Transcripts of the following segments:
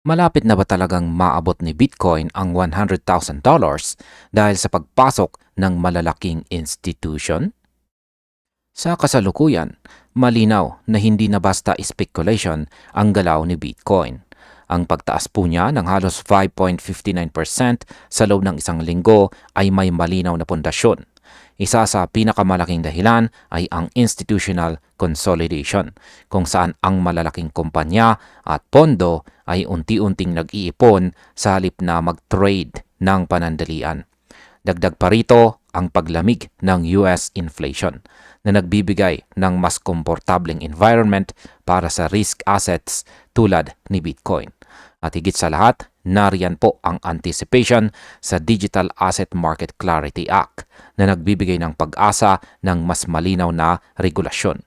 Malapit na ba talagang maabot ni Bitcoin ang $100,000 dahil sa pagpasok ng malalaking institution? Sa kasalukuyan, malinaw na hindi na basta speculation ang galaw ni Bitcoin. Ang pagtaas po niya ng halos 5.59% sa loob ng isang linggo ay may malinaw na pundasyon. Isa sa pinakamalaking dahilan ay ang institutional consolidation, kung saan ang malalaking kumpanya at pondo ay unti-unting nag-iipon sa halip na mag-trade ng panandalian. Dagdag pa rito ang paglamig ng US inflation na nagbibigay ng mas komportableng environment para sa risk assets tulad ni Bitcoin. At higit sa lahat, nariyan po ang anticipation sa Digital Asset Market Clarity Act na nagbibigay ng pag-asa ng mas malinaw na regulasyon.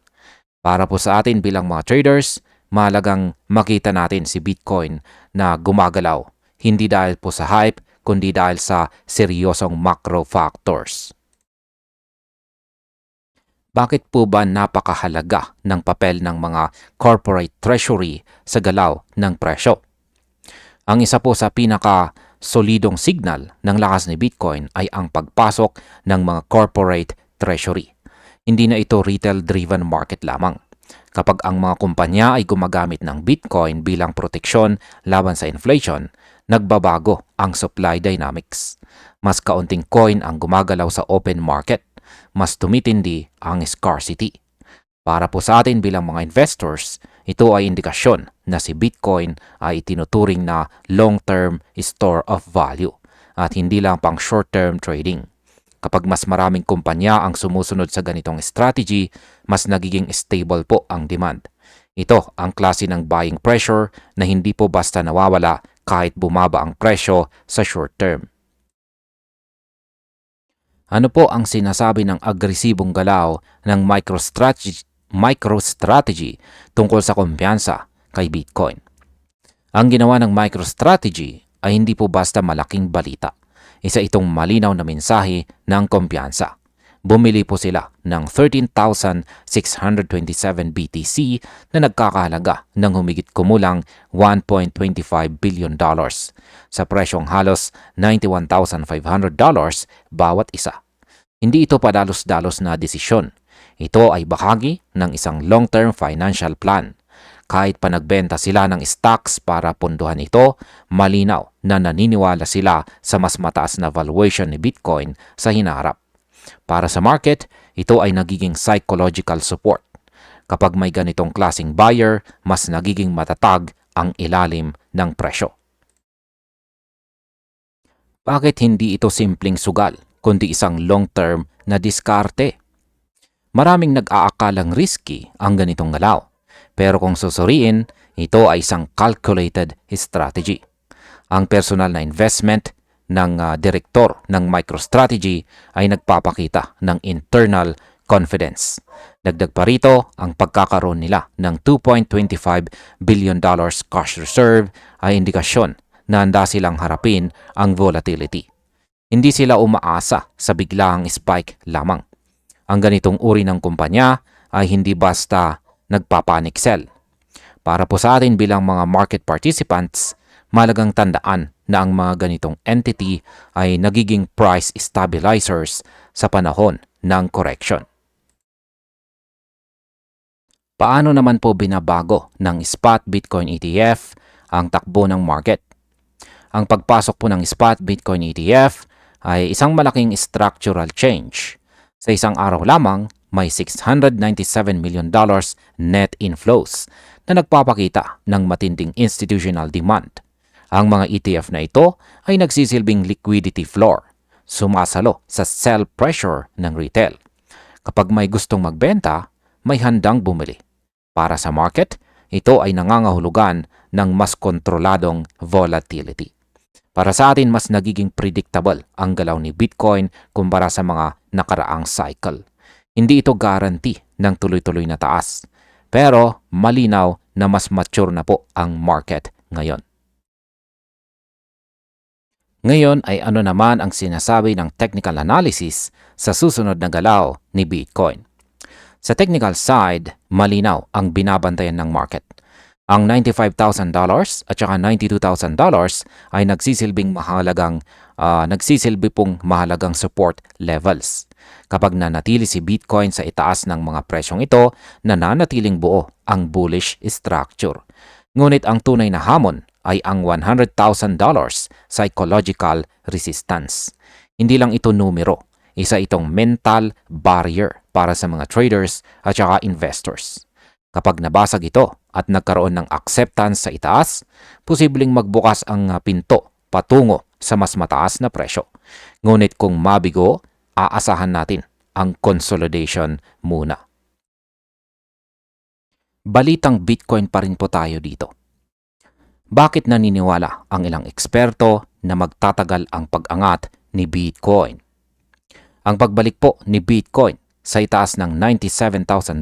Para po sa atin bilang mga traders, mahalagang makita natin si Bitcoin na gumagalaw, hindi dahil po sa hype, kundi dahil sa seryosong macro factors. Bakit po ba napakahalaga ng papel ng mga corporate treasury sa galaw ng presyo? Ang isa po sa pinaka-solidong signal ng lakas ni Bitcoin ay ang pagpasok ng mga corporate treasury. Hindi na ito retail-driven market lamang. Kapag ang mga kumpanya ay gumagamit ng Bitcoin bilang proteksyon laban sa inflation, nagbabago ang supply dynamics. Mas kaunting coin ang gumagalaw sa open market, mas tumitindi ang scarcity. Para po sa atin bilang mga investors, ito ay indikasyon na si Bitcoin ay tinuturing na long-term store of value at hindi lang pang short-term trading. Kapag mas maraming kumpanya ang sumusunod sa ganitong strategy, mas nagiging stable po ang demand. Ito ang klase ng buying pressure na hindi po basta nawawala kahit bumaba ang presyo sa short term. Ano po ang sinasabi ng agresibong galaw ng MicroStrategy tungkol sa kumpiyansa kay Bitcoin? Ang ginawa ng MicroStrategy ay hindi po basta malaking balita. Isa itong malinaw na mensahe ng kumpiyansa. Bumili po sila ng 13,627 BTC na nagkakahalaga ng humigit kumulang $1.25 billion sa presyong halos $91,500 bawat isa. Hindi ito padalos-dalos na desisyon. Ito ay bahagi ng isang long-term financial plan. Kahit pa nagbenta sila ng stocks para punduhan ito, malinaw na naniniwala sila sa mas mataas na valuation ni Bitcoin sa hinaharap. Para sa market, ito ay nagiging psychological support. Kapag may ganitong klaseng buyer, mas nagiging matatag ang ilalim ng presyo. Bakit hindi ito simpleng sugal, kundi isang long-term na diskarte? Maraming nag-aakalang risky ang ganitong galaw. Pero kung susuriin, ito ay isang calculated strategy. Ang personal na investment ng direktor ng MicroStrategy ay nagpapakita ng internal confidence. Dagdag pa rito, ang pagkakaroon nila ng $2.25 billion cash reserve ay indikasyon na handa silang harapin ang volatility. Hindi sila umaasa sa biglaang spike lamang. Ang ganitong uri ng kumpanya ay hindi basta nagpapanic sell. Para po sa atin bilang mga market participants, malagang tandaan na ang mga ganitong entity ay nagiging price stabilizers sa panahon ng correction. Paano naman po binabago ng spot Bitcoin ETF ang takbo ng market? Ang pagpasok po ng spot Bitcoin ETF ay isang malaking structural change. Sa isang araw lamang, may $697 million net inflows na nagpapakita ng matinding institutional demand. Ang mga ETF na ito ay nagsisilbing liquidity floor, sumasalo sa sell pressure ng retail. Kapag may gustong magbenta, may handang bumili. Para sa market, ito ay nangangahulugan ng mas kontroladong volatility. Para sa atin, mas nagiging predictable ang galaw ni Bitcoin kumpara sa mga nakaraang cycle. Hindi ito guarantee ng tuloy-tuloy na taas, pero malinaw na mas mature na po ang market ngayon. Ngayon ay ano naman ang sinasabi ng technical analysis sa susunod na galaw ni Bitcoin? Sa technical side, malinaw ang binabantayan ng market. Ang $95,000 at saka $92,000 ay nagsisilbi pong mahalagang support levels. Kapag nanatili si Bitcoin sa itaas ng mga presyong ito, nananatiling buo ang bullish structure. Ngunit ang tunay na hamon ay ang $100,000 psychological resistance. Hindi lang ito numero, isa itong mental barrier para sa mga traders at saka investors. Kapag nabasag ito at nagkaroon ng acceptance sa itaas, posibleng magbukas ang pinto patungo sa mas mataas na presyo. Ngunit kung mabigo, aasahan natin ang consolidation muna. Balitang Bitcoin pa rin po tayo dito. Bakit naniniwala ang ilang eksperto na magtatagal ang pag-angat ni Bitcoin? Ang pagbalik po ni Bitcoin sa itaas ng $97,000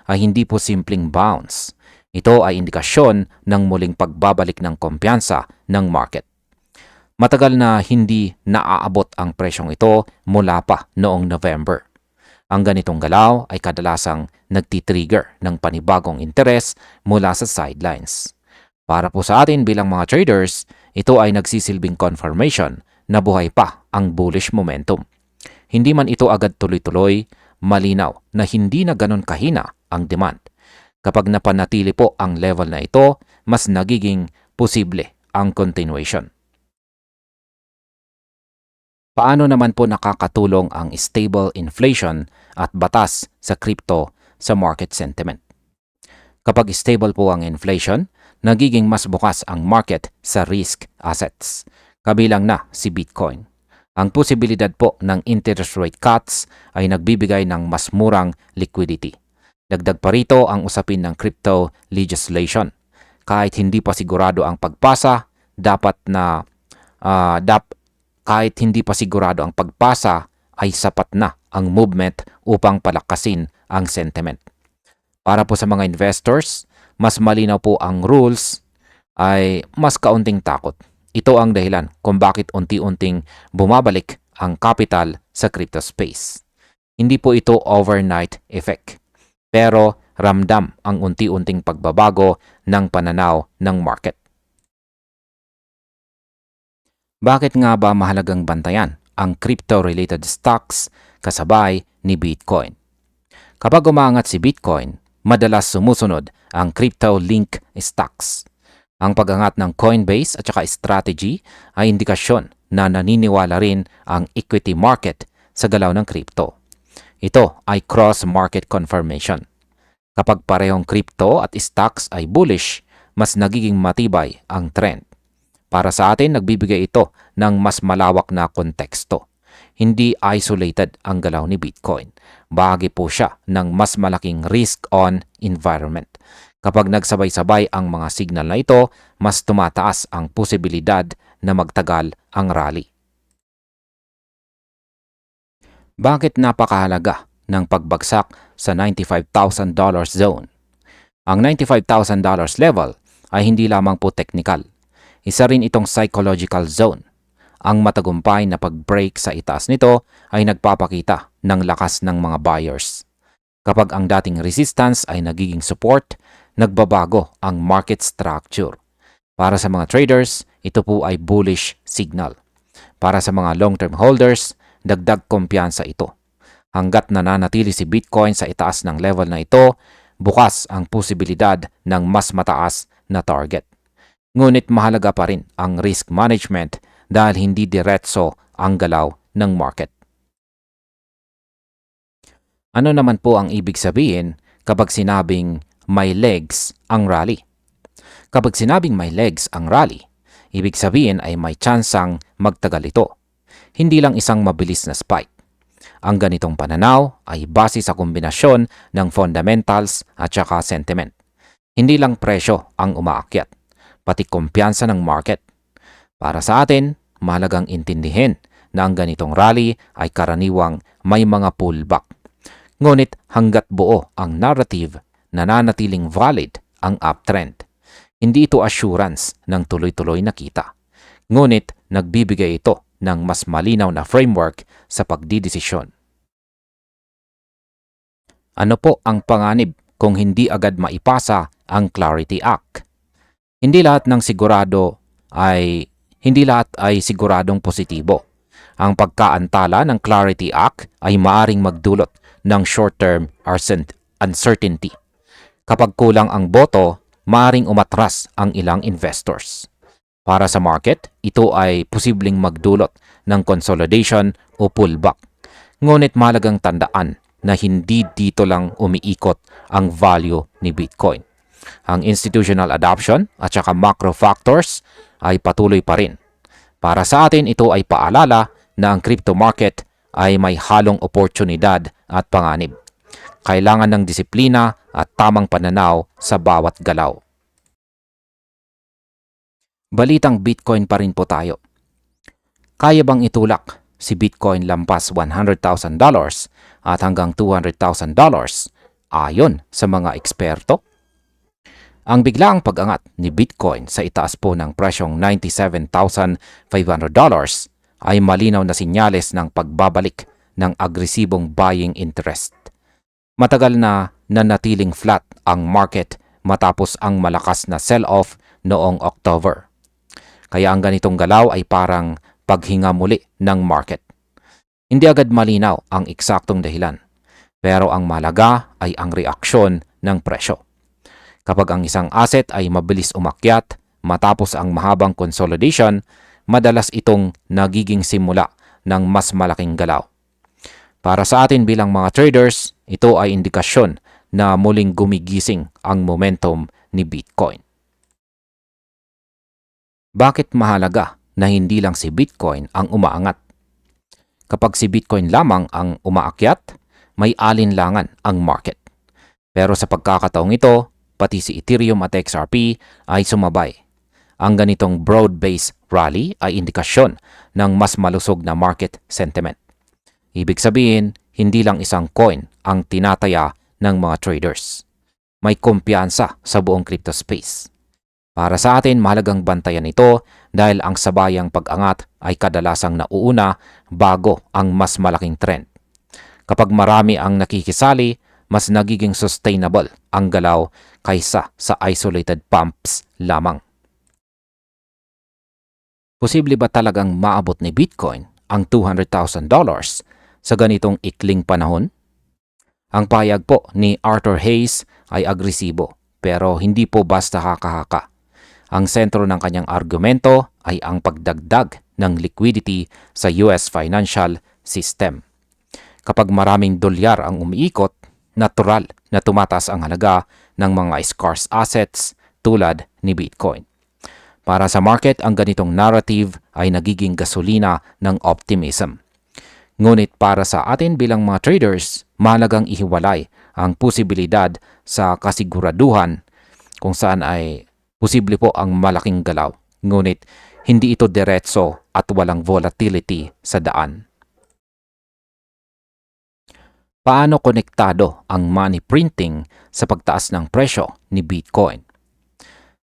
ay hindi po simpleng bounce. Ito ay indikasyon ng muling pagbabalik ng kumpiyansa ng market. Matagal na hindi naaabot ang presyong ito mula pa noong November. Ang ganitong galaw ay kadalasang nagtitrigger ng panibagong interes mula sa sidelines. Para po sa atin bilang mga traders, ito ay nagsisilbing confirmation na buhay pa ang bullish momentum. Hindi man ito agad tuloy-tuloy, malinaw na hindi na ganon kahina ang demand. Kapag napanatili po ang level na ito, mas nagiging posible ang continuation. Paano naman po nakakatulong ang stable inflation at batas sa crypto sa market sentiment? Kapag stable po ang inflation, nagiging mas bukas ang market sa risk assets, kabilang na si Bitcoin. Ang posibilidad po ng interest rate cuts ay nagbibigay ng mas murang liquidity. Dagdag pa rito ang usapin ng crypto legislation. Kahit hindi pa sigurado ang pagpasa, kahit hindi pa sigurado ang pagpasa, ay sapat na ang movement upang palakasin ang sentiment. Para po sa mga investors, mas malinaw po ang rules ay mas kaunting takot. Ito ang dahilan kung bakit unti-unting bumabalik ang capital sa crypto space. Hindi po ito overnight effect, pero ramdam ang unti-unting pagbabago ng pananaw ng market. Bakit nga ba mahalagang bantayan ang crypto-related stocks kasabay ni Bitcoin? Kapag umaangat si Bitcoin, madalas sumusunod ang crypto-link stocks. Ang pag-angat ng Coinbase at saka Strategy ay indikasyon na naniniwala rin ang equity market sa galaw ng crypto. Ito ay cross-market confirmation. Kapag parehong crypto at stocks ay bullish, mas nagiging matibay ang trend. Para sa atin, nagbibigay ito ng mas malawak na konteksto. Hindi isolated ang galaw ni Bitcoin. Bahagi po siya ng mas malaking risk-on environment. Kapag nagsabay-sabay ang mga signal na ito, mas tumataas ang posibilidad na magtagal ang rally. Bakit napakahalaga ng pagbagsak sa $95,000 zone? Ang $95,000 level ay hindi lamang po technical. Isa rin itong psychological zone. Ang matagumpay na pag-break sa itaas nito ay nagpapakita ng lakas ng mga buyers. Kapag ang dating resistance ay nagiging support, nagbabago ang market structure. Para sa mga traders, ito po ay bullish signal. Para sa mga long-term holders, dagdag kumpiyansa ito. Hanggat nananatili si Bitcoin sa itaas ng level na ito, bukas ang posibilidad ng mas mataas na target. Ngunit mahalaga pa rin ang risk management dahil hindi diretso ang galaw ng market. Ano naman po ang ibig sabihin kapag sinabing may legs ang rally? Kapag sinabing may legs ang rally, ibig sabihin ay may tsansang magtagal ito. Hindi lang isang mabilis na spike. Ang ganitong pananaw ay base sa kombinasyon ng fundamentals at saka sentiment. Hindi lang presyo ang umaakyat, pati kumpiyansa ng market. Para sa atin, mahalagang intindihin na ang ganitong rally ay karaniwang may mga pullback. Ngunit hanggat buo ang narrative, nananatiling valid ang uptrend. Hindi ito assurance ng tuloy-tuloy na kita. Ngunit nagbibigay ito ng mas malinaw na framework sa pagdidesisyon. Ano po ang panganib kung hindi agad maipasa ang Clarity Act. Hindi lahat ay siguradong positibo. Ang pagkaantala ng Clarity Act ay maaring magdulot ng short-term uncertainty. Kapag kulang ang boto, maaring umatras ang ilang investors. Para sa market, ito ay posibleng magdulot ng consolidation o pullback. Ngunit mahalagang tandaan na hindi dito lang umiikot ang value ni Bitcoin. Ang institutional adoption at saka macro factors ay patuloy pa rin. Para sa atin, ito ay paalala na ang crypto market ay may halong oportunidad at panganib. Kailangan ng disiplina at tamang pananaw sa bawat galaw. Balitang Bitcoin pa rin po tayo. Kaya bang itulak si Bitcoin lampas $100,000 at hanggang $200,000 ayon sa mga eksperto? Ang biglaang pag-angat ni Bitcoin sa itaas po ng presyong $97,500 ay malinaw na sinyales ng pagbabalik ng agresibong buying interest. Matagal na nanatiling flat ang market matapos ang malakas na sell-off noong October. Kaya ang ganitong galaw ay parang paghinga muli ng market. Hindi agad malinaw ang eksaktong dahilan, pero ang mahalaga ay ang reaksyon ng presyo. Kapag ang isang asset ay mabilis umakyat matapos ang mahabang consolidation, madalas itong nagiging simula ng mas malaking galaw. Para sa atin bilang mga traders, ito ay indikasyon na muling gumigising ang momentum ni Bitcoin. Bakit mahalaga na hindi lang si Bitcoin ang umaangat? Kapag si Bitcoin lamang ang umaakyat, may alinlangan ang market. Pero sa pagkakataong ito, pati si Ethereum at XRP ay sumabay. Ang ganitong broad-based rally ay indikasyon ng mas malusog na market sentiment. Ibig sabihin, hindi lang isang coin ang tinataya ng mga traders. May kumpiyansa sa buong crypto space. Para sa atin, mahalagang bantayan ito dahil ang sabayang pag-angat ay kadalasang nauuna bago ang mas malaking trend. Kapag marami ang nakikisali, mas nagiging sustainable ang galaw kaysa sa isolated pumps lamang. Posible ba talagang maabot ni Bitcoin ang $200,000 sa ganitong ikling panahon? Ang payag po ni Arthur Hayes ay agresibo pero hindi po basta haka-haka. Ang sentro ng kanyang argumento ay ang pagdagdag ng liquidity sa US financial system. Kapag maraming dolyar ang umiikot, natural na tumataas ang halaga ng mga scarce assets tulad ni Bitcoin. Para sa market, ang ganitong narrative ay nagiging gasolina ng optimism. Ngunit para sa atin bilang mga traders, mahalagang ihiwalay ang posibilidad sa kasiguraduhan kung saan ay posible po ang malaking galaw. Ngunit hindi ito diretso at walang volatility sa daan. Paano konektado ang money printing sa pagtaas ng presyo ni Bitcoin?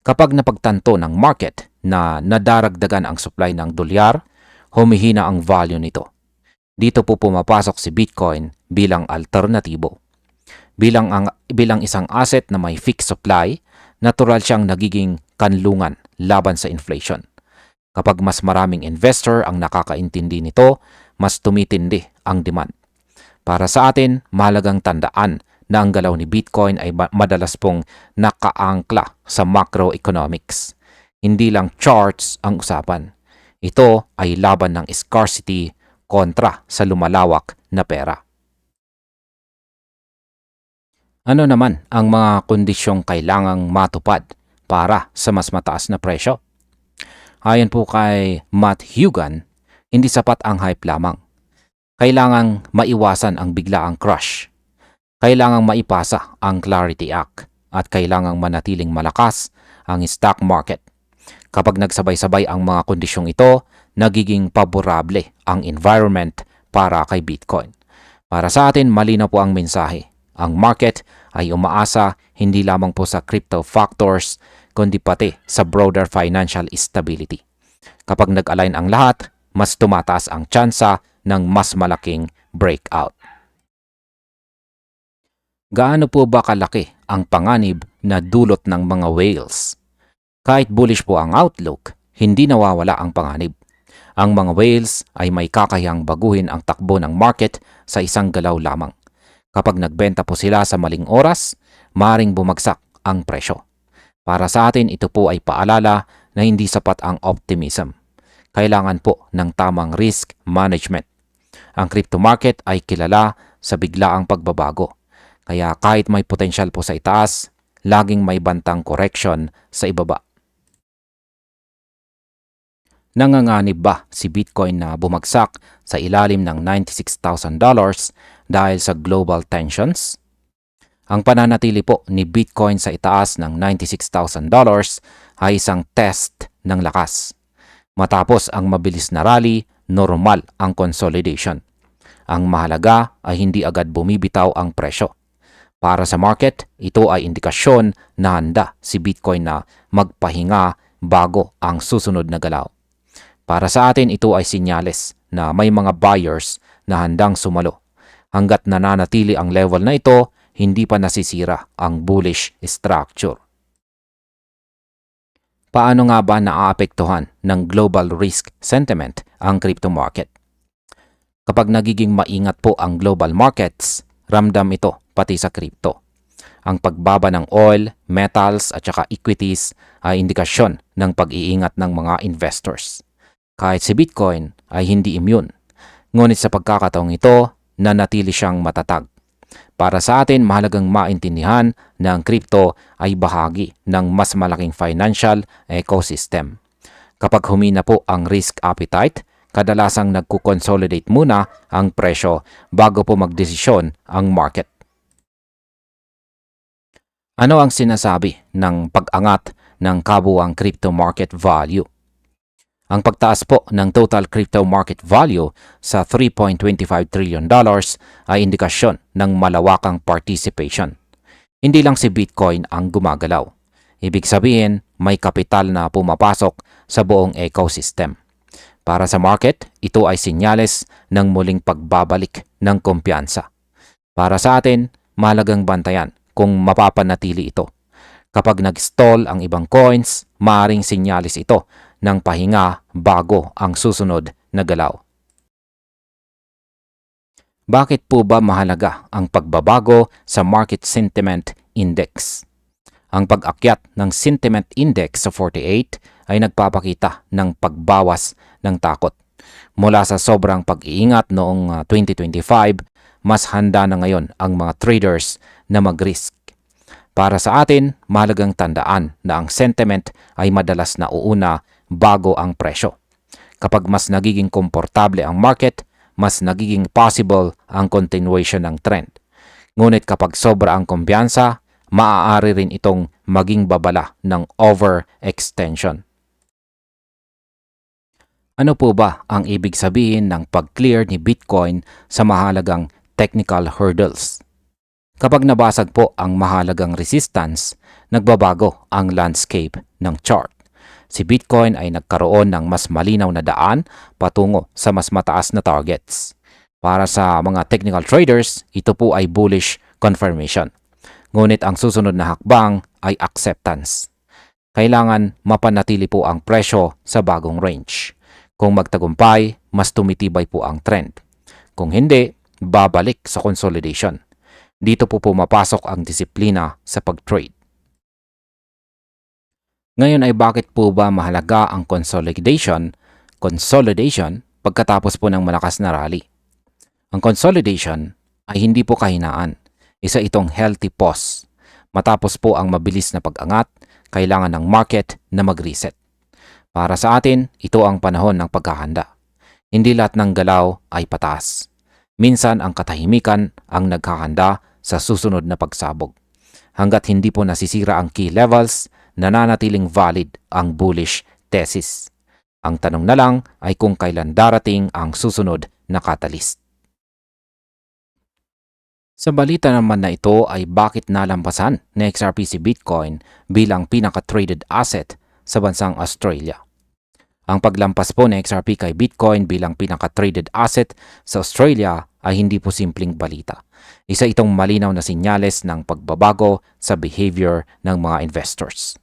Kapag napagtanto ng market na nadaragdagan ang supply ng dolyar, humihina ang value nito. Dito po pumapasok si Bitcoin bilang alternatibo. Bilang isang asset na may fixed supply, natural siyang nagiging kanlungan laban sa inflation. Kapag mas maraming investor ang nakakaintindi nito, mas tumitindi ang demand. Para sa atin, mahalagang tandaan na ang galaw ni Bitcoin ay madalas pong nakaangkla sa macroeconomics. Hindi lang charts ang usapan. Ito ay laban ng scarcity kontra sa lumalawak na pera. Ano naman ang mga kondisyong kailangang matupad para sa mas mataas na presyo? Ayon po kay Matt Hugan, hindi sapat ang hype lamang. Kailangang maiwasan ang biglaang crush. Kailangang maipasa ang Clarity Act at kailangang manatiling malakas ang stock market. Kapag nagsabay-sabay ang mga kondisyong ito, nagiging paborable ang environment para kay Bitcoin. Para sa atin, malinaw po ang mensahe. Ang market ay umaasa hindi lamang po sa crypto factors, kundi pati sa broader financial stability. Kapag nag-align ang lahat, mas tumataas ang tsansa ng mas malaking breakout. Gaano po ba kalaki ang panganib na dulot ng mga whales? Kahit bullish po ang outlook, hindi nawawala ang panganib. Ang mga whales ay may kakayahang baguhin ang takbo ng market sa isang galaw lamang. Kapag nagbenta po sila sa maling oras, maring bumagsak ang presyo. Para sa atin, ito po ay paalala na hindi sapat ang optimism. Kailangan po ng tamang risk management. Ang crypto market ay kilala sa biglaang pagbabago. Kaya kahit may potensyal po sa itaas, laging may bantang correction sa ibaba. Nanganganib ba si Bitcoin na bumagsak sa ilalim ng $96,000 dahil sa global tensions? Ang pananatili po ni Bitcoin sa itaas ng $96,000 ay isang test ng lakas. Matapos ang mabilis na rally, normal ang consolidation. Ang mahalaga ay hindi agad bumibitaw ang presyo. Para sa market, ito ay indikasyon na handa si Bitcoin na magpahinga bago ang susunod na galaw. Para sa atin, ito ay sinyales na may mga buyers na handang sumalo. Hanggat nananatili ang level na ito, hindi pa nasisira ang bullish structure. Paano nga ba naaapektuhan ng global risk sentiment ang crypto market? Kapag nagiging maingat po ang global markets, ramdam ito pati sa crypto. Ang pagbaba ng oil, metals at saka equities ay indikasyon ng pag-iingat ng mga investors. Kahit si Bitcoin ay hindi immune, ngunit sa pagkakataong ito, nanatili siyang matatag. Para sa atin, mahalagang maintindihan na ang crypto ay bahagi ng mas malaking financial ecosystem. Kapag humina po ang risk appetite, kadalasang nagko-consolidate muna ang presyo bago po magdesisyon ang market. Ano ang sinasabi ng pag-angat ng kabuuang crypto market value? Ang pagtaas po ng total crypto market value sa $3.25 trillion ay indikasyon ng malawakang participation. Hindi lang si Bitcoin ang gumagalaw. Ibig sabihin, may kapital na pumapasok sa buong ecosystem. Para sa market, ito ay sinyales ng muling pagbabalik ng kumpiyansa. Para sa atin, mahalagang bantayan kung mapapanatili ito. Kapag nag-stall ang ibang coins, maaaring sinyalis ito ng pahinga bago ang susunod na galaw. Bakit po ba mahalaga ang pagbabago sa Market Sentiment Index? Ang pag-akyat ng Sentiment Index sa 48 ay nagpapakita ng pagbawas ng takot. Mula sa sobrang pag-iingat noong 2025, mas handa na ngayon ang mga traders na mag-risk. Para sa atin, mahalagang tandaan na ang sentiment ay madalas nauuna bago ang presyo. Kapag mas nagiging komportable ang market, mas nagiging possible ang continuation ng trend. Ngunit kapag sobra ang kumpiyansa, maaari rin itong maging babala ng overextension. Ano po ba ang ibig sabihin ng pag-clear ni Bitcoin sa mahalagang technical hurdles? Kapag nabasag po ang mahalagang resistance, nagbabago ang landscape ng chart. Si Bitcoin ay nagkaroon ng mas malinaw na daan patungo sa mas mataas na targets. Para sa mga technical traders, ito po ay bullish confirmation. Ngunit ang susunod na hakbang ay acceptance. Kailangan mapanatili po ang presyo sa bagong range. Kung magtagumpay, mas tumitibay po ang trend. Kung hindi, babalik sa consolidation. Dito po pumapasok ang disiplina sa pag-trade. Ngayon ay bakit po ba mahalaga ang consolidation pagkatapos po ng malakas na rally? Ang consolidation ay hindi po kahinaan. Isa itong healthy pause. Matapos po ang mabilis na pag-angat, kailangan ng market na mag-reset. Para sa atin, ito ang panahon ng paghahanda. Hindi lahat ng galaw ay pataas. Minsan ang katahimikan ang naghahanda sa susunod na pagsabog. Hanggat hindi po nasisira ang key levels, nananatiling valid ang bullish thesis. Ang tanong na lang ay kung kailan darating ang susunod na catalyst. Sa balita naman na ito ay bakit nalampasan ni XRP si Bitcoin bilang pinaka-traded asset sa bansang Australia. Ang paglampas po ni XRP kay Bitcoin bilang pinaka-traded asset sa Australia ay hindi po simpleng balita. Isa itong malinaw na sinyales ng pagbabago sa behavior ng mga investors.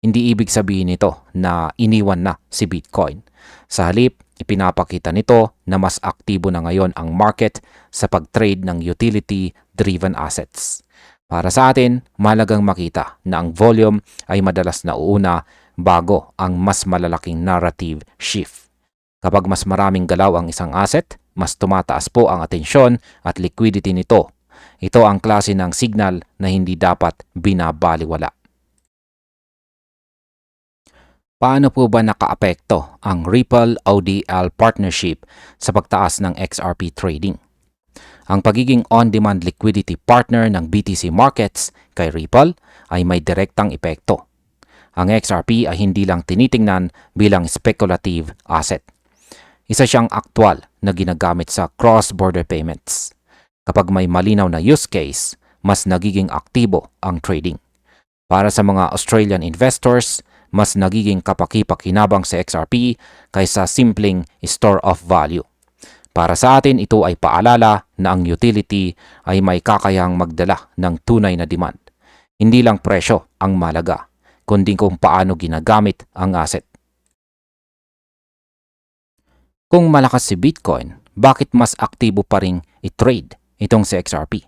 Hindi ibig sabihin nito na iniwan na si Bitcoin. Sa halip, ipinapakita nito na mas aktibo na ngayon ang market sa pag-trade ng utility-driven assets. Para sa atin, mahalagang makita na ang volume ay madalas nauuna bago ang mas malalaking narrative shift. Kapag mas maraming galaw ang isang asset, mas tumataas po ang atensyon at liquidity nito. Ito ang klase ng signal na hindi dapat binabaliwala. Paano po ba nakaapekto ang Ripple-ODL partnership sa pagtaas ng XRP trading? Ang pagiging on-demand liquidity partner ng BTC Markets kay Ripple ay may direktang epekto. Ang XRP ay hindi lang tinitingnan bilang speculative asset. Isa siyang aktwal na ginagamit sa cross-border payments. Kapag may malinaw na use case, mas nagiging aktibo ang trading. Para sa mga Australian investors, mas nagiging kapaki-pakinabang sa XRP kaysa simpleng store of value. Para sa atin, ito ay paalala na ang utility ay may kakayahang magdala ng tunay na demand. Hindi lang presyo ang malaga, kundi kung paano ginagamit ang asset. Kung malakas si Bitcoin, bakit mas aktibo pa ring i-trade itong si XRP?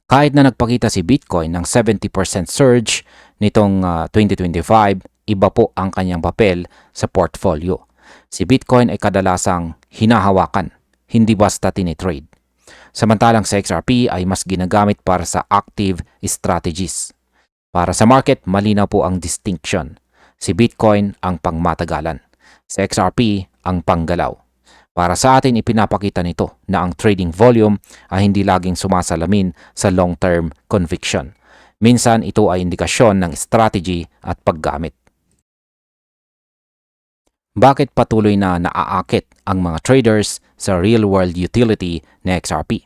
Kahit na nagpakita si Bitcoin ng 70% surge nitong 2025, iba po ang kanyang papel sa portfolio. Si Bitcoin ay kadalasang hinahawakan, hindi basta tinitrade. Samantalang sa XRP ay mas ginagamit para sa active strategies. Para sa market, malinaw po ang distinction. Si Bitcoin ang pangmatagalan. Sa XRP ang panggalaw. Para sa atin, ipinapakita nito na ang trading volume ay hindi laging sumasalamin sa long-term conviction. Minsan, ito ay indikasyon ng strategy at paggamit. Bakit patuloy na naaakit ang mga traders sa real-world utility na XRP?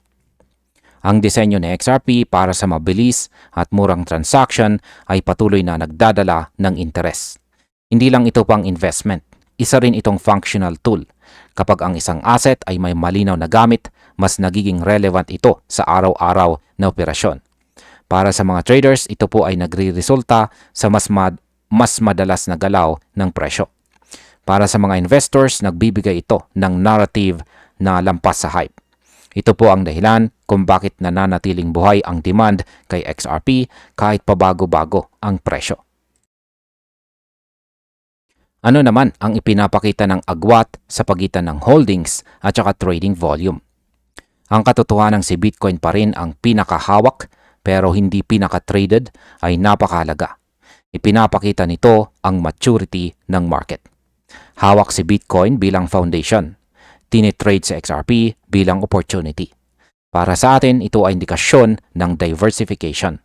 Ang disenyo ng XRP para sa mabilis at murang transaction ay patuloy na nagdadala ng interes. Hindi lang ito pang investment, isa rin itong functional tool. Kapag ang isang asset ay may malinaw na gamit, mas nagiging relevant ito sa araw-araw na operasyon. Para sa mga traders, ito po ay nagre-resulta sa mas madalas na galaw ng presyo. Para sa mga investors, nagbibigay ito ng narrative na lampas sa hype. Ito po ang dahilan kung bakit nananatiling buhay ang demand kay XRP kahit pabago-bago ang presyo. Ano naman ang ipinapakita ng agwat sa pagitan ng holdings at saka trading volume? Ang katotohanan si Bitcoin pa rin ang pinakahawak pero hindi pinaka-traded ay napakahalaga. Ipinapakita nito ang maturity ng market. Hawak si Bitcoin bilang foundation. Tinitrade sa XRP bilang opportunity. Para sa atin, ito ay indikasyon ng diversification.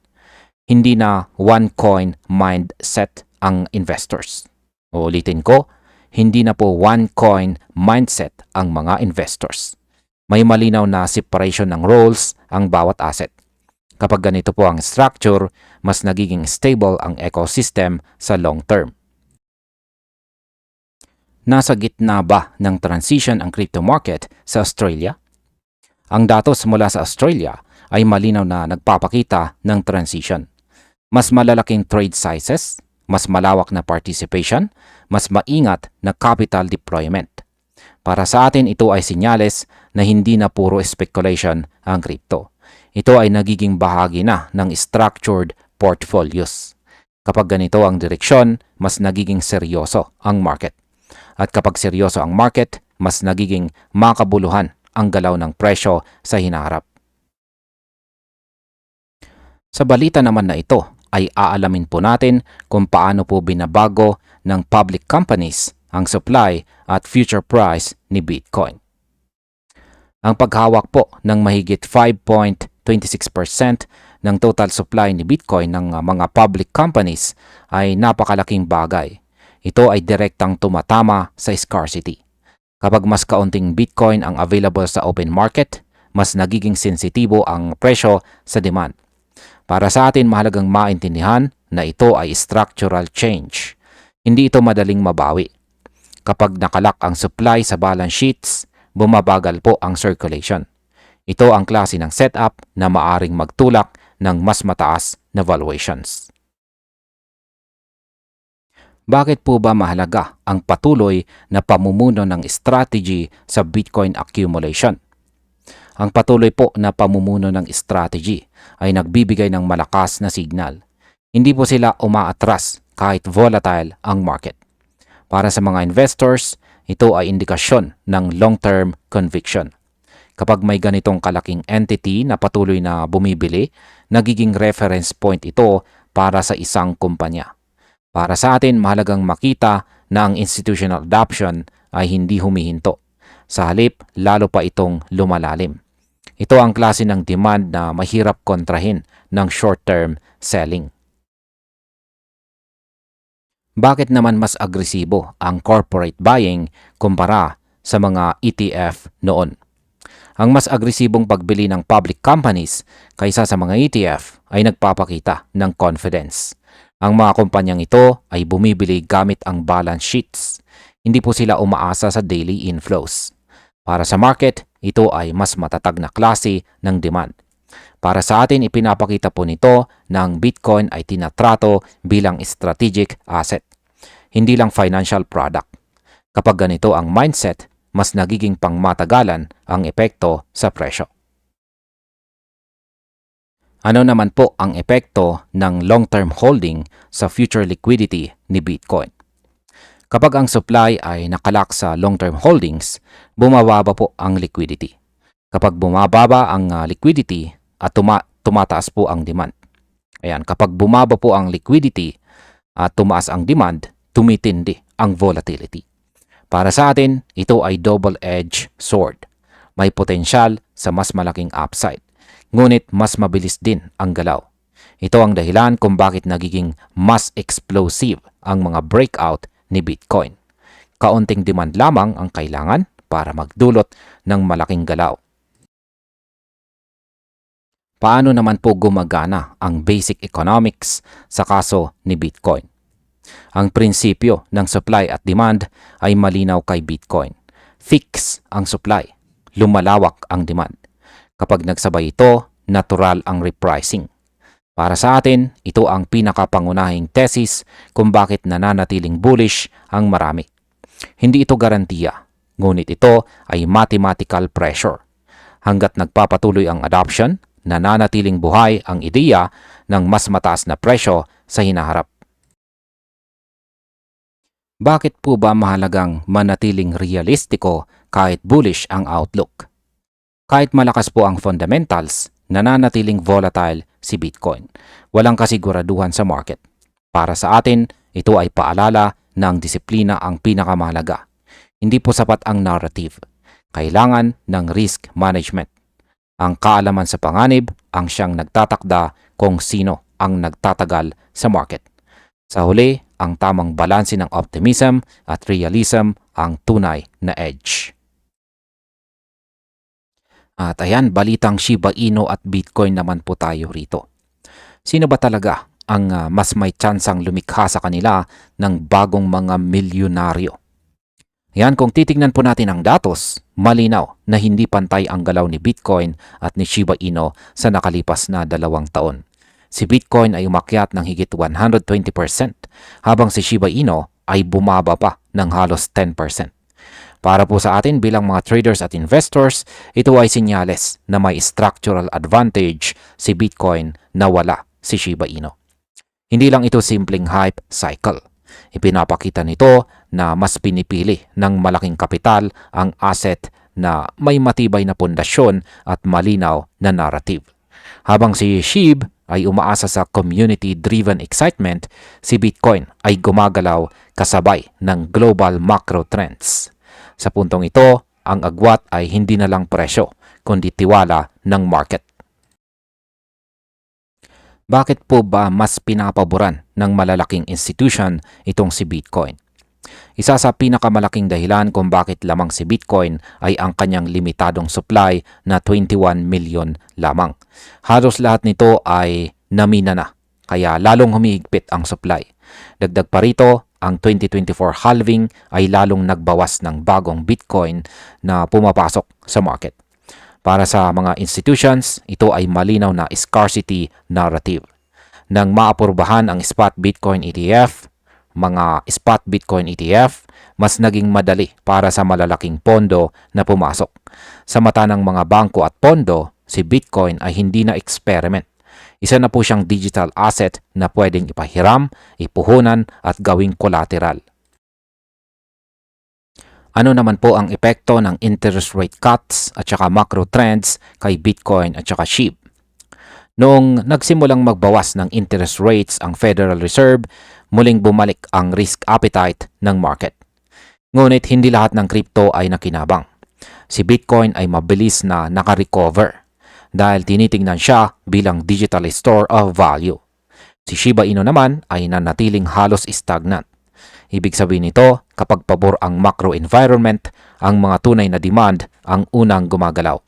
Hindi na one coin mindset ang investors. Uulitin ko, hindi na po one coin mindset ang mga investors. May malinaw na separation ng roles ang bawat asset. Kapag ganito po ang structure, mas nagiging stable ang ecosystem sa long term. Nasa gitna ba ng transition ang crypto market sa Australia? Ang datos mula sa Australia ay malinaw na nagpapakita ng transition. Mas malalaking trade sizes, mas malawak na participation, mas maingat na capital deployment. Para sa atin, ito ay sinyales na hindi na puro speculation ang crypto. Ito ay nagiging bahagi na ng structured portfolios. Kapag ganito ang direksyon, mas nagiging seryoso ang market. At kapag seryoso ang market, mas nagiging makabuluhan ang galaw ng presyo sa hinaharap. Sa balita naman na ito, ay aalamin po natin kung paano po binabago ng public companies ang supply at future price ni Bitcoin. Ang paghawak po ng mahigit 5.26% ng total supply ni Bitcoin ng mga public companies ay napakalaking bagay. Ito ay direktang tumatama sa scarcity. Kapag mas kaunting Bitcoin ang available sa open market, mas nagiging sensitibo ang presyo sa demand. Para sa atin, mahalagang maintindihan na ito ay structural change. Hindi ito madaling mabawi. Kapag nakalak ang supply sa balance sheets, bumabagal po ang circulation. Ito ang klase ng setup na maaring magtulak ng mas mataas na valuations. Bakit po ba mahalaga ang patuloy na pamumuno ng strategy sa Bitcoin accumulation? Ang patuloy po na pamumuno ng strategy ay nagbibigay ng malakas na signal. Hindi po sila umaatras kahit volatile ang market. Para sa mga investors, ito ay indikasyon ng long-term conviction. Kapag may ganitong kalaking entity na patuloy na bumibili, nagiging reference point ito para sa isang kumpanya. Para sa atin, mahalagang makita na ang institutional adoption ay hindi humihinto. Sa halip, lalo pa itong lumalalim. Ito ang klase ng demand na mahirap kontrahin ng short-term selling. Bakit naman mas agresibo ang corporate buying kumpara sa mga ETF noon? Ang mas agresibong pagbili ng public companies kaysa sa mga ETF ay nagpapakita ng confidence. Ang mga kumpanyang ito ay bumibili gamit ang balance sheets. Hindi po sila umaasa sa daily inflows. Para sa market, ito ay mas matatag na klase ng demand. Para sa atin, ipinapakita po nito na ang Bitcoin ay tinatrato bilang strategic asset, hindi lang financial product. Kapag ganito ang mindset, mas nagiging pangmatagalan ang epekto sa presyo. Ano naman po ang epekto ng long-term holding sa future liquidity ni Bitcoin? Kapag ang supply ay nakalak sa long-term holdings, bumababa po ang liquidity. Kapag bumababa ang liquidity at tumataas po ang demand. Kapag bumaba po ang liquidity at tumaas ang demand, tumitindi ang volatility. Para sa atin, ito ay double-edged sword. May potensyal sa mas malaking upside. Ngunit mas mabilis din ang galaw. Ito ang dahilan kung bakit nagiging mas explosive ang mga breakout ni Bitcoin. Kaunting demand lamang ang kailangan para magdulot ng malaking galaw. Paano naman po gumagana ang basic economics sa kaso ni Bitcoin? Ang prinsipyo ng supply at demand ay malinaw kay Bitcoin. Fix ang supply, lumalawak ang demand. Kapag nagsabay ito, natural ang repricing. Para sa atin, ito ang pinakapangunahing thesis kung bakit nananatiling bullish ang marami. Hindi ito garantiya, ngunit ito ay mathematical pressure. Hanggat nagpapatuloy ang adoption, nananatiling buhay ang ideya ng mas mataas na presyo sa hinaharap. Bakit po ba mahalagang manatiling realistiko kahit bullish ang outlook? Kahit malakas po ang fundamentals, nananatiling volatile si Bitcoin. Walang kasiguraduhan sa market. Para sa atin, ito ay paalala na ang disiplina ang pinakamahalaga. Hindi po sapat ang narrative. Kailangan ng risk management. Ang kaalaman sa panganib ang siyang nagtatakda kung sino ang nagtatagal sa market. Sa huli, ang tamang balanse ng optimism at realism ang tunay na edge. At ayan, balitang Shiba Inu at Bitcoin naman po tayo rito. Sino ba talaga ang mas may tsansang lumikha sa kanila ng bagong mga milyonaryo? Yan, kung titignan po natin ang datos, malinaw na hindi pantay ang galaw ni Bitcoin at ni Shiba Inu sa nakalipas na 2 taon. Si Bitcoin ay umakyat ng higit 120%, habang si Shiba Inu ay bumaba pa ng halos 10%. Para po sa atin bilang mga traders at investors, ito ay senyales na may structural advantage si Bitcoin na wala si Shiba Inu. Hindi lang ito simpleng hype cycle. Ipinapakita nito na mas pinipili ng malaking kapital ang asset na may matibay na pundasyon at malinaw na narrative. Habang si SHIB ay umaasa sa community-driven excitement, si Bitcoin ay gumagalaw kasabay ng global macro trends. Sa puntong ito, ang agwat ay hindi na lang presyo, kundi tiwala ng market. Bakit po ba mas pinapaboran ng malalaking institution itong si Bitcoin? Isa sa pinakamalaking dahilan kung bakit lamang si Bitcoin ay ang kanyang limitadong supply na 21 million lamang. Halos lahat nito ay namina na, kaya lalong humihigpit ang supply. Dagdag pa rito, ang 2024 halving ay lalong nagbawas ng bagong Bitcoin na pumapasok sa market. Para sa mga institutions, ito ay malinaw na scarcity narrative. Nang maapurbahan ang spot Bitcoin ETF, mga spot Bitcoin ETF, mas naging madali para sa malalaking pondo na pumasok. Sa mata ng mga bangko at pondo, si Bitcoin ay hindi na experiment. Isa na po siyang digital asset na pwedeng ipahiram, ipuhunan at gawing collateral. Ano naman po ang epekto ng interest rate cuts at saka macro trends kay Bitcoin at saka SHIB? Noong nagsimulang magbawas ng interest rates ang Federal Reserve, muling bumalik ang risk appetite ng market. Ngunit hindi lahat ng crypto ay nakinabang. Si Bitcoin ay mabilis na naka-recover dahil tinitingnan siya bilang digital store of value. Si Shiba Inu naman ay nanatiling halos stagnant. Ibig sabihin nito, kapag pabor ang macro environment, ang mga tunay na demand ang unang gumagalaw.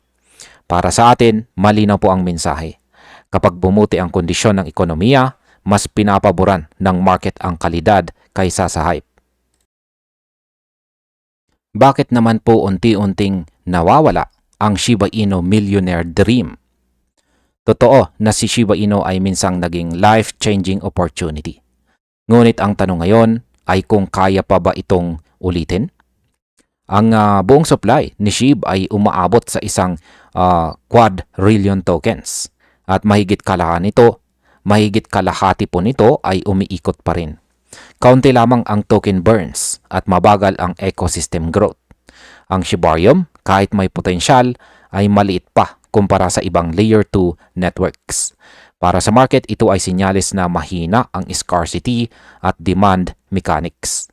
Para sa atin, malinaw po ang mensahe. Kapag bumuti ang kondisyon ng ekonomiya, mas pinapaboran ng market ang kalidad kaysa sa hype. Bakit naman po unti-unting nawawala ang Shiba Inu millionaire dream? Totoo na si Shiba Inu ay minsang naging life-changing opportunity. Ngunit ang tanong ngayon ay kung kaya pa ba itong ulitin? Ang buong supply ni SHIB ay umaabot sa isang quadrillion tokens at mahigit kalahati po nito ay umiikot pa rin. Kaunti lamang ang token burns at mabagal ang ecosystem growth. Ang Shibarium, kahit may potensyal, ay maliit pa kumpara sa ibang layer 2 networks. Para sa market, ito ay sinyalis na mahina ang scarcity at demand mechanics.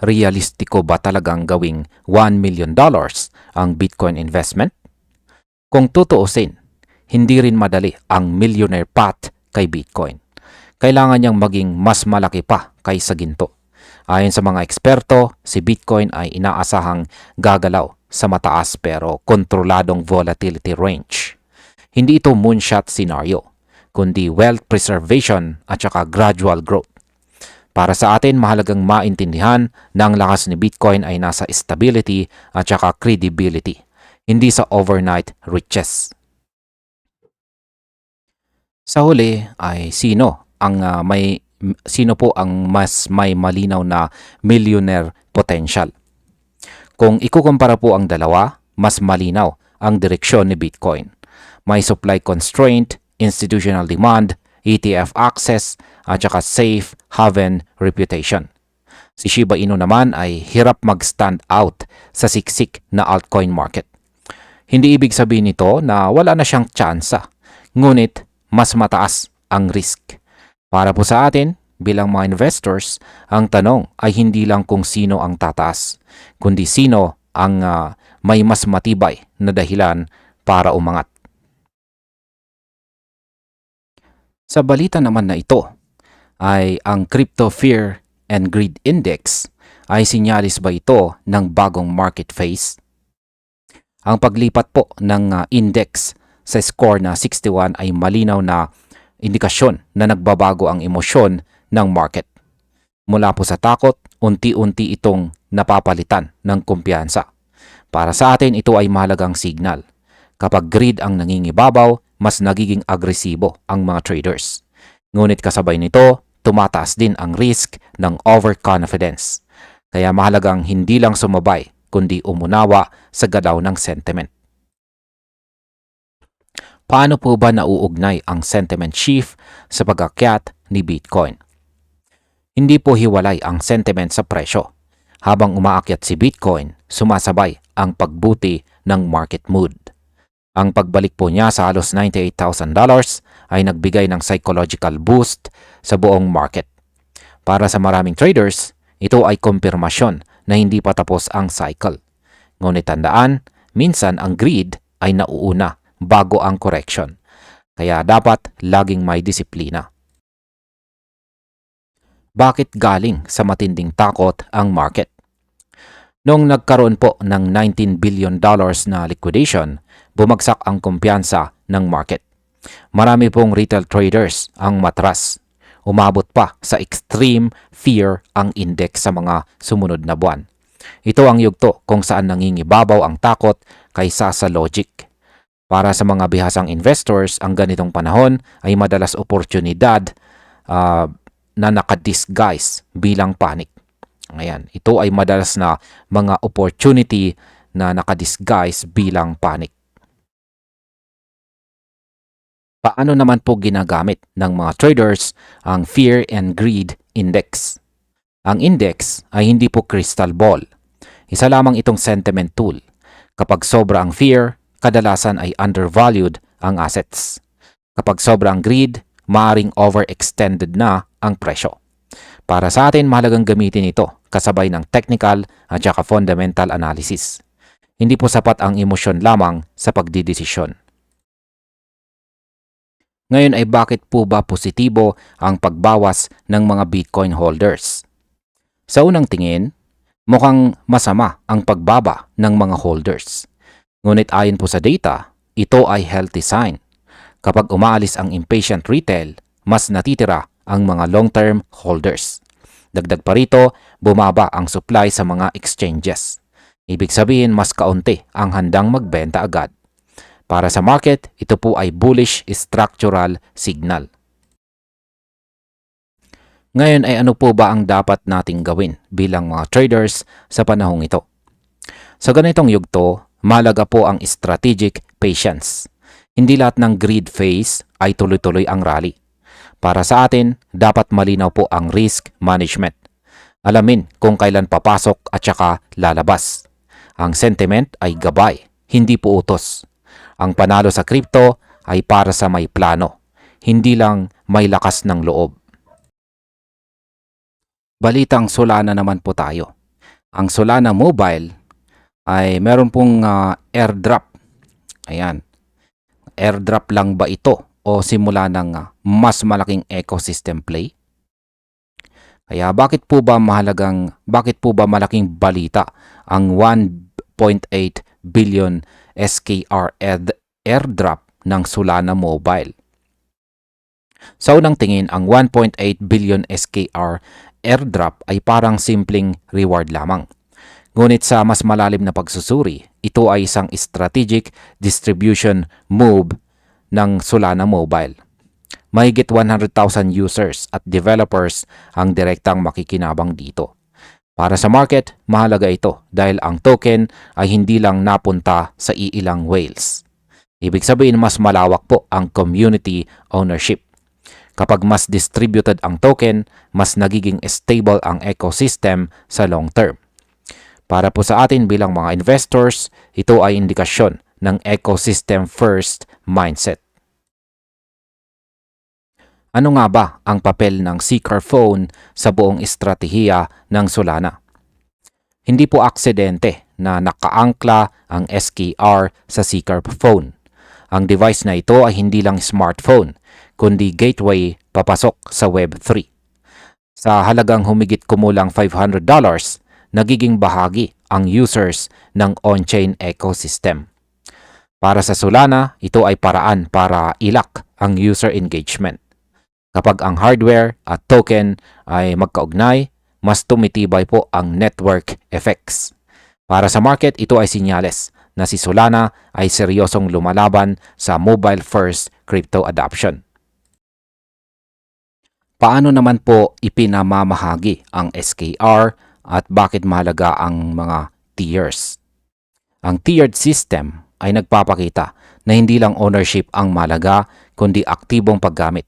Realistiko ba talagang gawing $1 million ang Bitcoin investment? Kung tutuusin, hindi rin madali ang millionaire path kay Bitcoin. Kailangan niyang maging mas malaki pa kaysa ginto. Ayon sa mga eksperto, si Bitcoin ay inaasahang gagalaw sa mataas pero kontroladong volatility range. Hindi ito moonshot scenario, kundi wealth preservation at saka gradual growth. Para sa atin, mahalagang maintindihan na ang lakas ni Bitcoin ay nasa stability at saka credibility, hindi sa overnight riches. Sa huli ay sino po ang mas may malinaw na millionaire potential? Kung ikukumpara po ang dalawa, mas malinaw ang direksyon ni Bitcoin. May supply constraint, institutional demand, ETF access, at saka safe haven reputation. Si Shiba Inu naman ay hirap mag-stand out sa siksik na altcoin market. Hindi ibig sabihin nito na wala na siyang tsansa, ngunit mas mataas ang risk. Para po sa atin, bilang mga investors, ang tanong ay hindi lang kung sino ang tataas, kundi sino ang may mas matibay na dahilan para umangat. Sa balita naman na ito, ay ang Crypto Fear and Greed Index ay sinyalis ba ito ng bagong market phase? Ang paglipat po ng index sa score na 61 ay malinaw na indikasyon na nagbabago ang emosyon ng market. Mula po sa takot, unti-unti itong napapalitan ng kumpiyansa. Para sa atin, ito ay mahalagang signal. Kapag greed ang nangingibabaw, mas nagiging agresibo ang mga traders. Ngunit kasabay nito, tumataas din ang risk ng overconfidence. Kaya mahalagang hindi lang sumabay, kundi umunawa sa galaw ng sentiment. Paano po ba nauugnay ang sentiment shift sa pag-akyat ni Bitcoin? Hindi po hiwalay ang sentiment sa presyo. Habang umaakyat si Bitcoin, sumasabay ang pagbuti ng market mood. Ang pagbalik po niya sa halos $98,000 ay nagbigay ng psychological boost sa buong market. Para sa maraming traders, ito ay kumpirmasyon na hindi pa tapos ang cycle. Ngunit tandaan, minsan ang greed ay nauuna bago ang correction. Kaya dapat laging may disiplina. Bakit galing sa matinding takot ang market? Noong nagkaroon po ng $19 billion na liquidation, bumagsak ang kumpiyansa ng market. Marami pong retail traders ang matras. Umabot pa sa extreme fear ang index sa mga sumunod na buwan. Ito ang yugto kung saan nangingibabaw ang takot kaysa sa logic. Para sa mga bihasang investors, ang ganitong panahon ay madalas oportunidad na nakadisguise bilang panic. Ayan, ito ay madalas na mga opportunity na nakadisguise bilang panic. Paano naman po ginagamit ng mga traders ang Fear and Greed Index? Ang index ay hindi po crystal ball. Isa lamang itong sentiment tool. Kapag sobra ang fear, kadalasan ay undervalued ang assets. Kapag sobra ang greed, maaring overextended na ang presyo. Para sa atin, mahalagang gamitin ito kasabay ng technical at saka fundamental analysis. Hindi po sapat ang emosyon lamang sa pagdidesisyon. Ngayon ay bakit po ba positibo ang pagbawas ng mga Bitcoin holders? Sa unang tingin, mukhang masama ang pagbaba ng mga holders. Ngunit ayon po sa data, ito ay healthy sign. Kapag umaalis ang impatient retail, mas natitira ang mga long-term holders. Dagdag pa rito, bumaba ang supply sa mga exchanges. Ibig sabihin, mas kaunti ang handang magbenta agad. Para sa market, ito po ay bullish structural signal. Ngayon ay ano po ba ang dapat nating gawin bilang mga traders sa panahong ito? Sa ganitong yugto, mahalaga po ang strategic patience. Hindi lahat ng greed phase ay tuloy-tuloy ang rally. Para sa atin, dapat malinaw po ang risk management. Alamin kung kailan papasok at saka lalabas. Ang sentiment ay gabay, hindi po utos. Ang panalo sa crypto ay para sa may plano, hindi lang may lakas ng loob. Balitang Solana naman po tayo. Ang Solana Mobile ay meron pong airdrop. Ayan. Airdrop lang ba ito o simula ng mas malaking ecosystem play? Kaya bakit po ba malaking balita ang 1.8 billion SKR airdrop ng Solana Mobile? Sa unang tingin, ang 1.8 billion SKR airdrop ay parang simpleng reward lamang. Ngunit sa mas malalim na pagsusuri, ito ay isang strategic distribution move ng Solana Mobile. Mahigit 100,000 users at developers ang direktang makikinabang dito. Para sa market, mahalaga ito dahil ang token ay hindi lang napunta sa iilang whales. Ibig sabihin, mas malawak po ang community ownership. Kapag mas distributed ang token, mas nagiging stable ang ecosystem sa long term. Para po sa atin bilang mga investors, ito ay indikasyon ng ecosystem first mindset. Ano nga ba ang papel ng Seeker phone sa buong estratehiya ng Solana? Hindi po aksidente na nakaangkla ang SKR sa Seeker phone. Ang device na ito ay hindi lang smartphone, kundi gateway papasok sa Web3. Sa halagang humigit kumulang $500, nagiging bahagi ang users ng on-chain ecosystem. Para sa Solana, ito ay paraan para ilak ang user engagement. Kapag ang hardware at token ay magkaugnay, mas tumitibay po ang network effects. Para sa market, ito ay sinyales na si Solana ay seryosong lumalaban sa mobile-first crypto adoption. Paano naman po ipinamamahagi ang SKR at bakit mahalaga ang mga tiers? Ang tiered system ay nagpapakita na hindi lang ownership ang mahalaga kundi aktibong paggamit.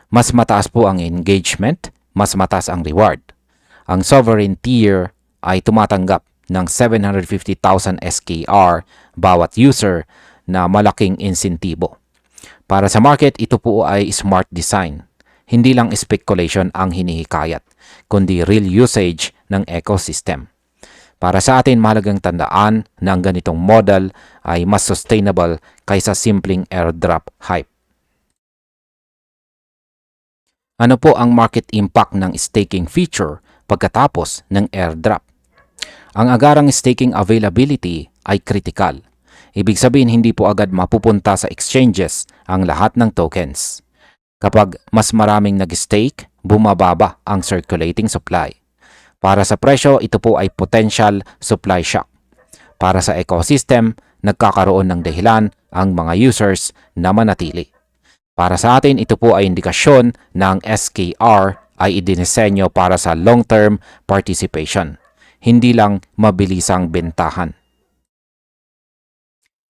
Mas mataas po ang engagement, mas mataas ang reward. Ang sovereign tier ay tumatanggap ng 750,000 SKR bawat user na malaking insentibo. Para sa market, ito po ay smart design. Hindi lang speculation ang hinihikayat, kundi real usage ng ecosystem. Para sa atin, mahalagang tandaan na ang ganitong model ay mas sustainable kaysa simpleng airdrop hype. Ano po ang market impact ng staking feature pagkatapos ng airdrop? Ang agarang staking availability ay critical. Ibig sabihin, hindi po agad mapupunta sa exchanges ang lahat ng tokens. Kapag mas maraming nag-stake, bumababa ang circulating supply. Para sa presyo, ito po ay potential supply shock. Para sa ecosystem, nagkakaroon ng dahilan ang mga users na manatili. Para sa atin, ito po ay indikasyon na ang SKR ay idinisenyo para sa long-term participation, hindi lang mabilisang bentahan.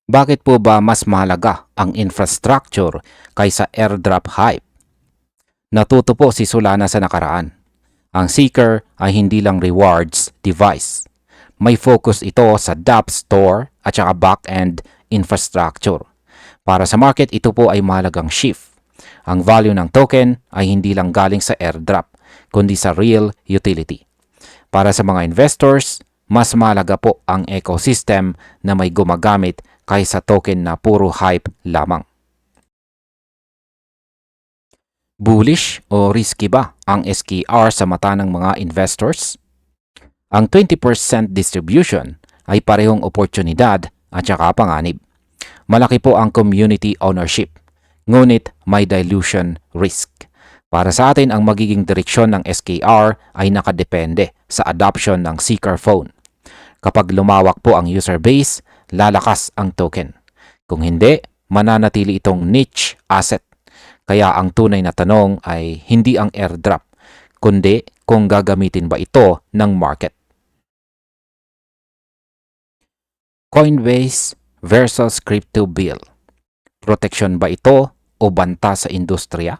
Bakit po ba mas mahalaga ang infrastructure kaysa airdrop hype? Natuto po si Solana sa nakaraan. Ang Seeker ay hindi lang rewards device. May focus ito sa dApp Store at saka back-end infrastructure. Para sa market, ito po ay mahalagang shift. Ang value ng token ay hindi lang galing sa airdrop, kundi sa real utility. Para sa mga investors, mas mahalaga po ang ecosystem na may gumagamit kaysa token na puro hype lamang. Bullish o risky ba ang SKR sa mata ng mga investors? Ang 20% distribution ay parehong oportunidad at saka panganib. Malaki po ang community ownership, ngunit may dilution risk. Para sa atin, ang magiging direksyon ng SKR ay nakadepende sa adoption ng Seeker phone. Kapag lumawak po ang user base, lalakas ang token. Kung hindi, mananatili itong niche asset. Kaya ang tunay na tanong ay hindi ang airdrop, kundi kung gagamitin ba ito ng market. Coinbase versus crypto bill. Proteksyon ba ito o banta sa industriya?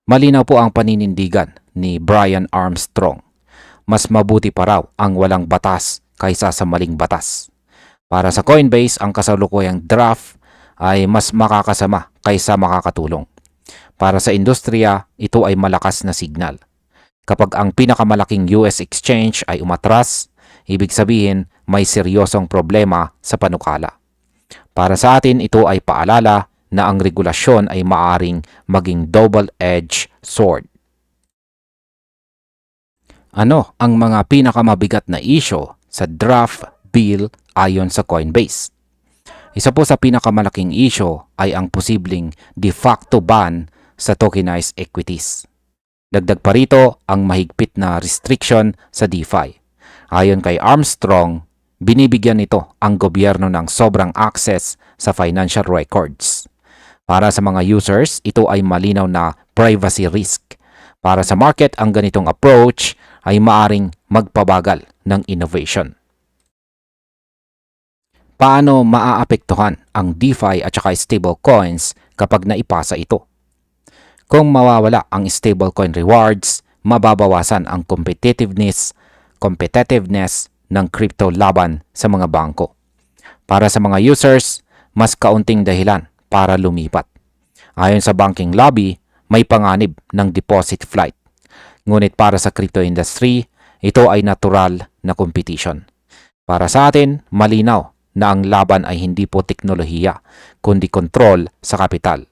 Malinaw po ang paninindigan ni Brian Armstrong. Mas mabuti pa raw ang walang batas kaysa sa maling batas. Para sa Coinbase, ang kasalukuyang draft ay mas makakasama kaysa makakatulong. Para sa industriya, ito ay malakas na signal. Kapag ang pinakamalaking US exchange ay umatras, ibig sabihin may seryosong problema sa panukala. Para sa atin, ito ay paalala na ang regulasyon ay maaring maging double-edged sword. Ano ang mga pinakamabigat na issue sa draft bill ayon sa Coinbase? Isa po sa pinakamalaking issue ay ang posibleng de facto ban sa tokenized equities. Dagdag pa rito ang mahigpit na restriction sa DeFi. Ayon kay Armstrong, binibigyan nito ang gobyerno ng sobrang access sa financial records. Para sa mga users, ito ay malinaw na privacy risk. Para sa market, ang ganitong approach ay maaring magpabagal ng innovation. Paano maaapektuhan ang DeFi at saka stablecoins kapag naipasa ito? Kung mawawala ang stablecoin rewards, mababawasan ang competitiveness ng crypto laban sa mga bangko. Para sa mga users, mas kaunting dahilan para lumipat. Ayon sa banking lobby, may panganib ng deposit flight. Ngunit para sa crypto industry, ito ay natural na competition. Para sa atin, malinaw na ang laban ay hindi po teknolohiya, kundi kontrol sa kapital.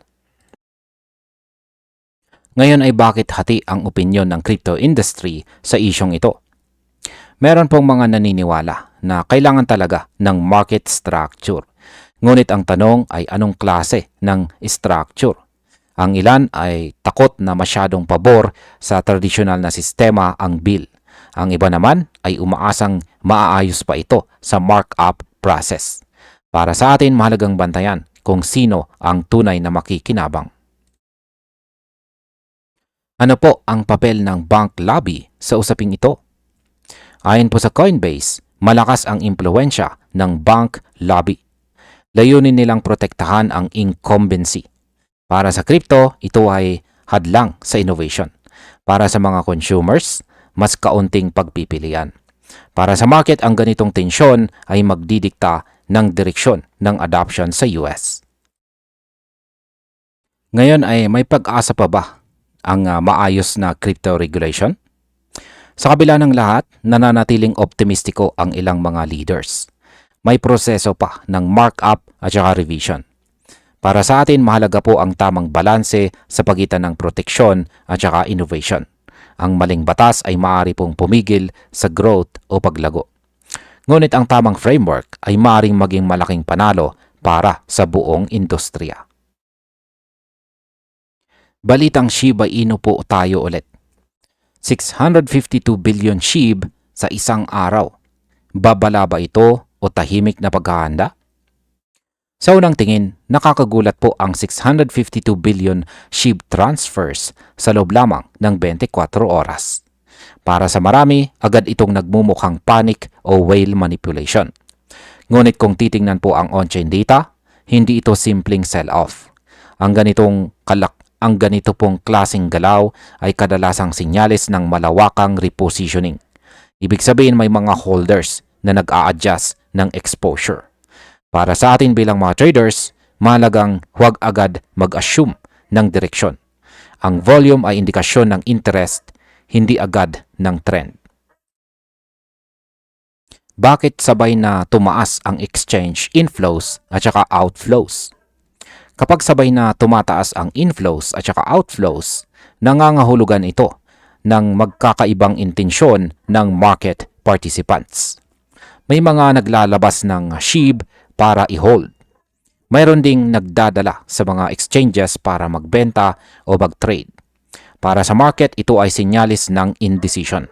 Ngayon ay bakit hati ang opinyon ng crypto industry sa isyong ito? Meron pong mga naniniwala na kailangan talaga ng market structure. Ngunit ang tanong ay anong klase ng structure? Ang ilan ay takot na masyadong pabor sa tradisyonal na sistema ang bill. Ang iba naman ay umaasang maaayos pa ito sa markup process. Para sa atin, mahalagang bantayan kung sino ang tunay na makikinabang. Ano po ang papel ng bank lobby sa usaping ito? Ayon po sa Coinbase, malakas ang impluwensya ng bank lobby. Layunin nilang protektahan ang incumbency. Para sa crypto, ito ay hadlang sa innovation. Para sa mga consumers, mas kaunting pagpipilian. Para sa market, ang ganitong tensyon ay magdidikta ng direksyon ng adoption sa US. Ngayon ay may pag-asa pa ba ang maayos na crypto regulation? Sa kabila ng lahat, nananatiling optimistiko ang ilang mga leaders. May proseso pa ng markup at saka revision. Para sa atin, mahalaga po ang tamang balanse sa pagitan ng proteksyon at saka innovation. Ang maling batas ay maaari pong pumigil sa growth o paglago. Ngunit ang tamang framework ay maaaring maging malaking panalo para sa buong industriya. Balitang Shiba Inu po tayo ulit. 652 billion SHIB sa isang araw. Babala ba ito o tahimik na paghahanda? Sa unang tingin, nakakagulat po ang 652 billion SHIB transfers sa loob lamang ng 24 oras. Para sa marami, agad itong nagmumukhang panic o whale manipulation. Ngunit kung titingnan po ang on-chain data, hindi ito simpleng sell-off. Ang ganito pong klaseng galaw ay kadalasang sinyalis ng malawakang repositioning. Ibig sabihin may mga holders na nag-a-adjust ng exposure. Para sa atin bilang mga traders, mahalagang huwag agad mag-assume ng direksyon. Ang volume ay indikasyon ng interest, hindi agad ng trend. Bakit sabay na tumaas ang exchange inflows at saka outflows? Kapag sabay na tumataas ang inflows at saka outflows, nangangahulugan ito ng magkakaibang intensyon ng market participants. May mga naglalabas ng SHIB para i-hold. Mayroon ding nagdadala sa mga exchanges para magbenta o mag-trade. Para sa market, ito ay sinyalis ng indecision.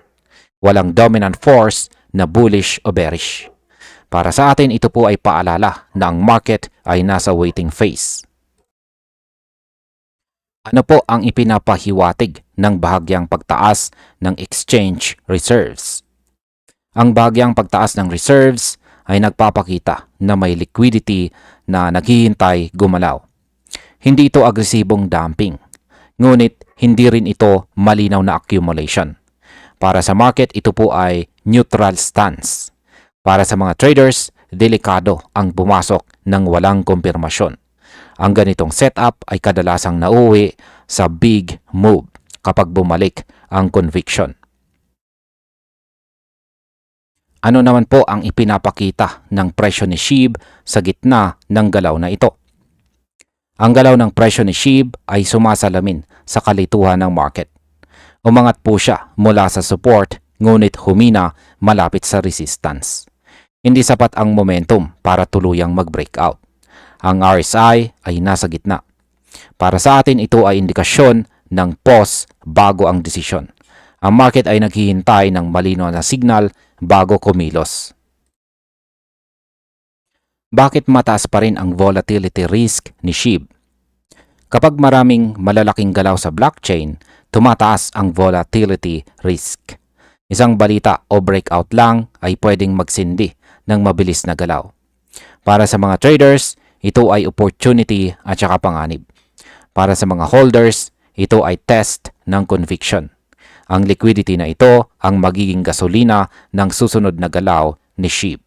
Walang dominant force na bullish o bearish. Para sa atin, ito po ay paalala na ang market ay nasa waiting phase. Ano po ang ipinapahiwatig ng bahagyang pagtaas ng exchange reserves? Ang bahagyang pagtaas ng reserves ay nagpapakita na may liquidity na naghihintay gumalaw. Hindi ito agresibong dumping, ngunit hindi rin ito malinaw na accumulation. Para sa market, ito po ay neutral stance. Para sa mga traders, delikado ang pumasok ng walang kumpirmasyon. Ang ganitong setup ay kadalasang nauwi sa big move kapag bumalik ang conviction. Ano naman po ang ipinapakita ng presyo ni SHIB sa gitna ng galaw na ito? Ang galaw ng presyo ni SHIB ay sumasalamin sa kalituhan ng market. Umangat po siya mula sa support, ngunit humina malapit sa resistance. Hindi sapat ang momentum para tuluyang mag-breakout. Ang RSI ay nasa gitna. Para sa atin, ito ay indikasyon ng pause bago ang desisyon. Ang market ay naghihintay ng malinaw na signal bago kumilos. Bakit mataas pa rin ang volatility risk ni SHIB? Kapag maraming malalaking galaw sa blockchain, tumataas ang volatility risk. Isang balita o breakout lang ay pwedeng magsindi ng mabilis na galaw. Para sa mga traders, ito ay opportunity at saka panganib. Para sa mga holders, ito ay test ng conviction. Ang liquidity na ito ang magiging gasolina ng susunod na galaw ni SHIB.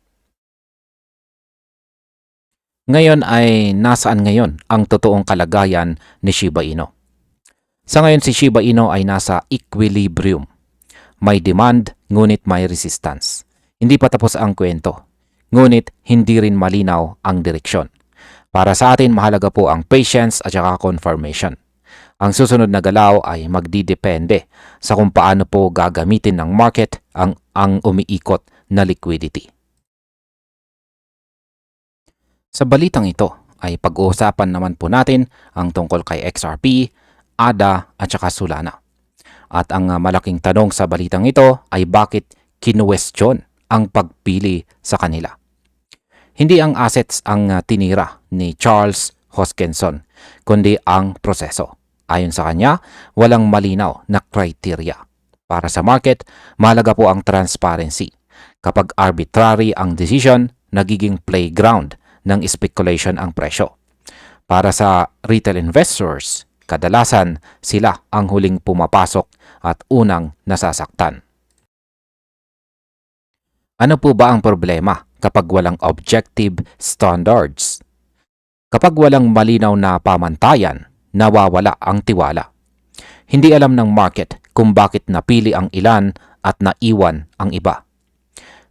Ngayon ay nasaan ngayon ang totoong kalagayan ni Shiba Inu? Sa ngayon si Shiba Inu ay nasa equilibrium. May demand ngunit may resistance. Hindi pa tapos ang kwento, ngunit hindi rin malinaw ang direksyon. Para sa atin mahalaga po ang patience at saka confirmation. Ang susunod na galaw ay magdidepende sa kung paano po gagamitin ng market ang umiikot na liquidity. Sa balitang ito ay pag-uusapan naman po natin ang tungkol kay XRP, ADA at saka Solana. At ang malaking tanong sa balitang ito ay bakit kinuwestiyon ang pagpili sa kanila. Hindi ang assets ang tinira ni Charles Hoskinson, kundi ang proseso. Ayon sa kanya, walang malinaw na criteria. Para sa market, mahalaga po ang transparency. Kapag arbitrary ang decision, nagiging playground ng speculation ang presyo. Para sa retail investors, kadalasan sila ang huling pumapasok at unang nasasaktan. Ano po ba ang problema kapag walang objective standards? Kapag walang malinaw na pamantayan, nawawala ang tiwala. Hindi alam ng market kung bakit napili ang ilan at naiwan ang iba.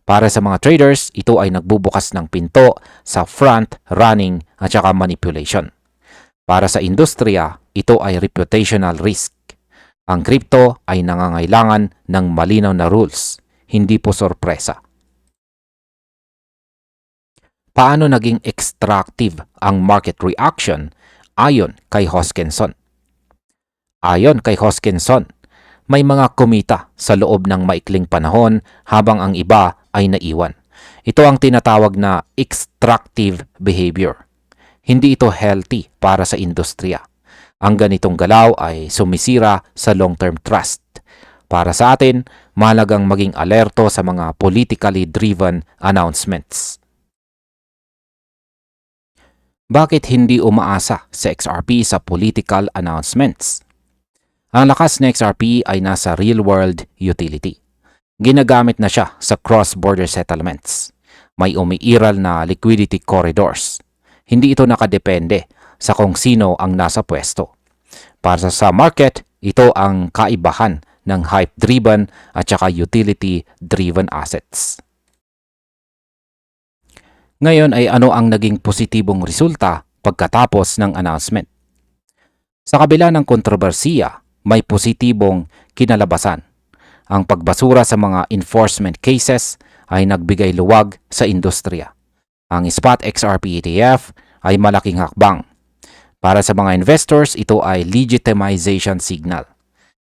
Para sa mga traders, ito ay nagbubukas ng pinto sa front-running at saka manipulation. Para sa industriya, ito ay reputational risk. Ang crypto ay nangangailangan ng malinaw na rules, hindi po sorpresa. Paano naging extractive ang market reaction ayon kay Hoskinson? Ayon kay Hoskinson, may mga kumita sa loob ng maikling panahon habang ang iba ay naiwan. Ito ang tinatawag na extractive behavior. Hindi ito healthy para sa industriya. Ang ganitong galaw ay sumisira sa long-term trust. Para sa atin, mahalagang maging alerto sa mga politically driven announcements. Bakit hindi umaasa sa XRP sa political announcements? Ang lakas ng XRP ay nasa real-world utility. Ginagamit na siya sa cross-border settlements. May umiiral na liquidity corridors. Hindi ito nakadepende sa kung sino ang nasa pwesto. Para sa market, ito ang kaibahan ng hype-driven at saka utility-driven assets. Ngayon ay ano ang naging positibong resulta pagkatapos ng announcement? Sa kabila ng kontrobersiya, may positibong kinalabasan. Ang pagbasura sa mga enforcement cases ay nagbigay luwag sa industriya. Ang Spot XRP ETF ay malaking hakbang. Para sa mga investors, ito ay legitimization signal.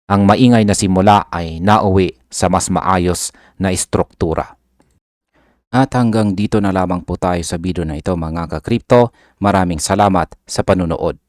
Ang maingay na simula ay nauwi sa mas maayos na istruktura. At hanggang dito na lamang po tayo sa video na ito mga ka-crypto. Maraming salamat sa panunood.